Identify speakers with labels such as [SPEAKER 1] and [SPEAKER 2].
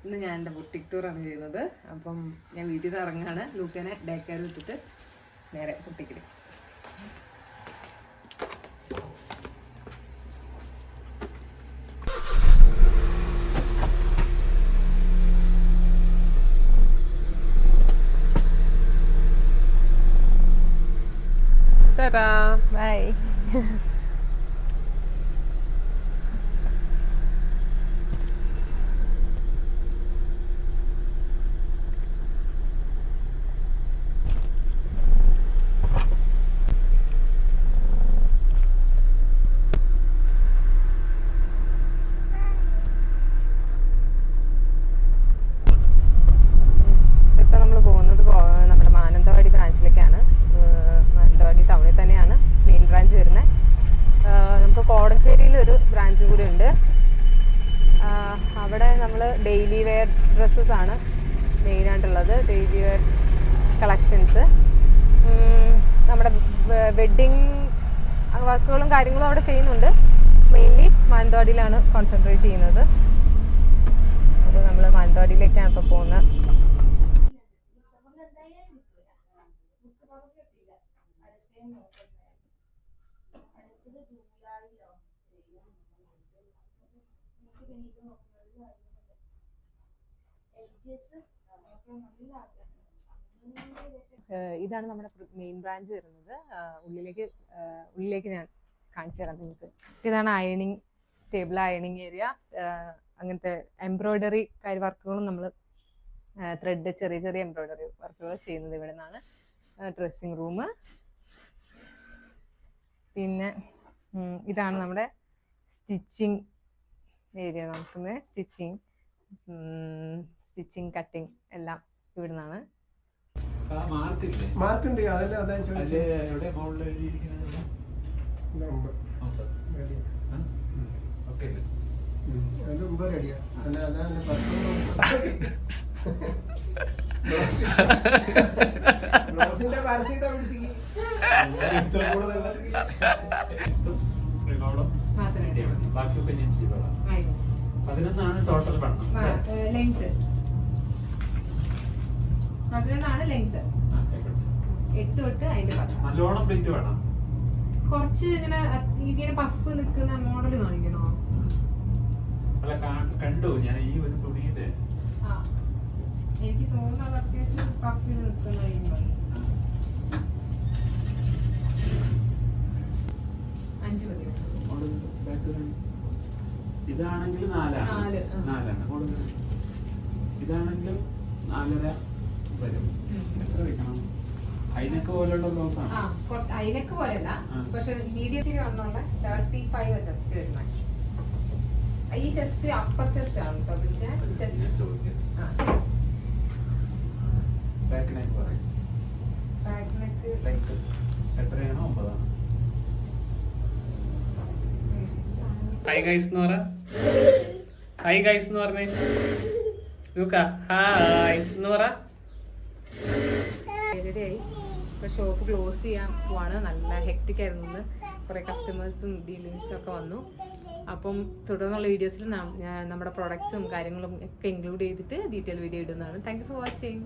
[SPEAKER 1] ഇന്ന് ഞാൻ എൻ്റെ ബുട്ടിക് ടൂറാണ് ചെയ്യുന്നത്. അപ്പം ഞാൻ വീട്ടിൽ നിന്ന് ഇറങ്ങാണ്. ലൂക്കനെ ഡേ കെയർ വിട്ടിട്ട് നേരെ ബുട്ടിക്കിൽ.
[SPEAKER 2] ബൈ. കോടഞ്ചേരിയിൽ ഒരു ബ്രാഞ്ച് കൂടി ഉണ്ട്. അവിടെ നമ്മൾ ഡെയിലി വെയർ ഡ്രസ്സസ് ആണ് മെയിനായിട്ടുള്ളത്. ഡെയിലി വെയർ കളക്ഷൻസ്, നമ്മുടെ വെഡ്ഡിങ് വർക്കുകളും കാര്യങ്ങളും അവിടെ ചെയ്യുന്നുണ്ട്. മെയിൻലി മാനന്തവാടിയിലാണ് കോൺസെൻട്രേറ്റ് ചെയ്യുന്നത്. അപ്പോൾ നമ്മൾ മാനന്തവാടിയിലേക്കാണ് ഇപ്പോൾ പോകുന്നത്. ഇതാണ് നമ്മുടെ മെയിൻ ബ്രാഞ്ച് വരുന്നത്. ഉള്ളിലേക്ക് ഞാൻ കാണിച്ചു തരാം നിങ്ങൾക്ക്. ഇതാണ് അയണിങ് ടേബിൾ, അയണിങ് ഏരിയ. അങ്ങനത്തെ എംബ്രോയിഡറി വർക്കുകളും നമ്മൾ ത്രെഡ് ചെറിയ ചെറിയ എംബ്രോയിഡറി വർക്കുകൾ ചെയ്യുന്നത് ഇവിടെ നിന്നാണ്. Dressing room. പിന്നെ ഇതാണ് നമ്മുടെ സ്റ്റിച്ചിങ് ഏരിയ നോക്കുന്നത്. സ്റ്റിച്ചിങ് കട്ടിങ് എല്ലാം ഇവിടെ നിന്നാണ്.
[SPEAKER 3] ബാക്കിയൊക്കെ ഞാൻ ചെയ്തോളാം. 11 ടോട്ടൽ പണം.
[SPEAKER 1] Length 11 length. 8 തൊട്ട് അതിന്റെ
[SPEAKER 3] നല്ലോണം പ്ലേറ്റ് വേണം.
[SPEAKER 1] കുറച്ച് ഇങ്ങനെ പഫ് നിൽക്കുന്ന മോഡൽ കാണിക്കണോ?
[SPEAKER 3] അല്ല, കണ്ടു ഞാൻ ഈ ഒരു തുണിയില്.
[SPEAKER 1] എനിക്ക് തോന്നുന്നത് അത്യാവശ്യം പഫിൽ നിൽക്കുന്ന 5 മതി.
[SPEAKER 3] ഇതാണെങ്കിൽ 4 ഇതാണെങ്കിലും 4.5 വരും. എത്ര വെക്കണം? അതിനൊക്കെ പോലെയുള്ള ബ്ലൗസാണ്.
[SPEAKER 1] അതിനൊക്കെ പോലെയല്ല, പക്ഷെ മീഡിയം വന്നുള്ള 35 ചെസ്റ്റ് വരുന്ന. ഈ ചെസ്റ്റ് അപ്പർ ചെസ്റ്റ് ആണ്
[SPEAKER 3] എത്രയാണോ 9. ഹായ് ഗൈസ് എന്ന് പറ. ഹായ് ഗൈസ് എന്ന് പറഞ്ഞേ. ലൂക്ക ഹായ് എന്ന് പറ.
[SPEAKER 1] ഇപ്പൊ ഷോപ്പ് ക്ലോസ് ചെയ്യാൻ പോവാണ്. നല്ല ഹെക്ടിക് ആയിരുന്നു. കുറെ കസ്റ്റമേഴ്സും ഡീലിങ്സും ഒക്കെ വന്നു. അപ്പം തുടർന്നുള്ള വീഡിയോസിൽ നമ്മുടെ പ്രൊഡക്ട്സും കാര്യങ്ങളും ഒക്കെ ഇൻക്ലൂഡ് ചെയ്തിട്ട് ഡീറ്റെയിൽ വീഡിയോ ഇടുന്നതാണ്. Thank you for watching.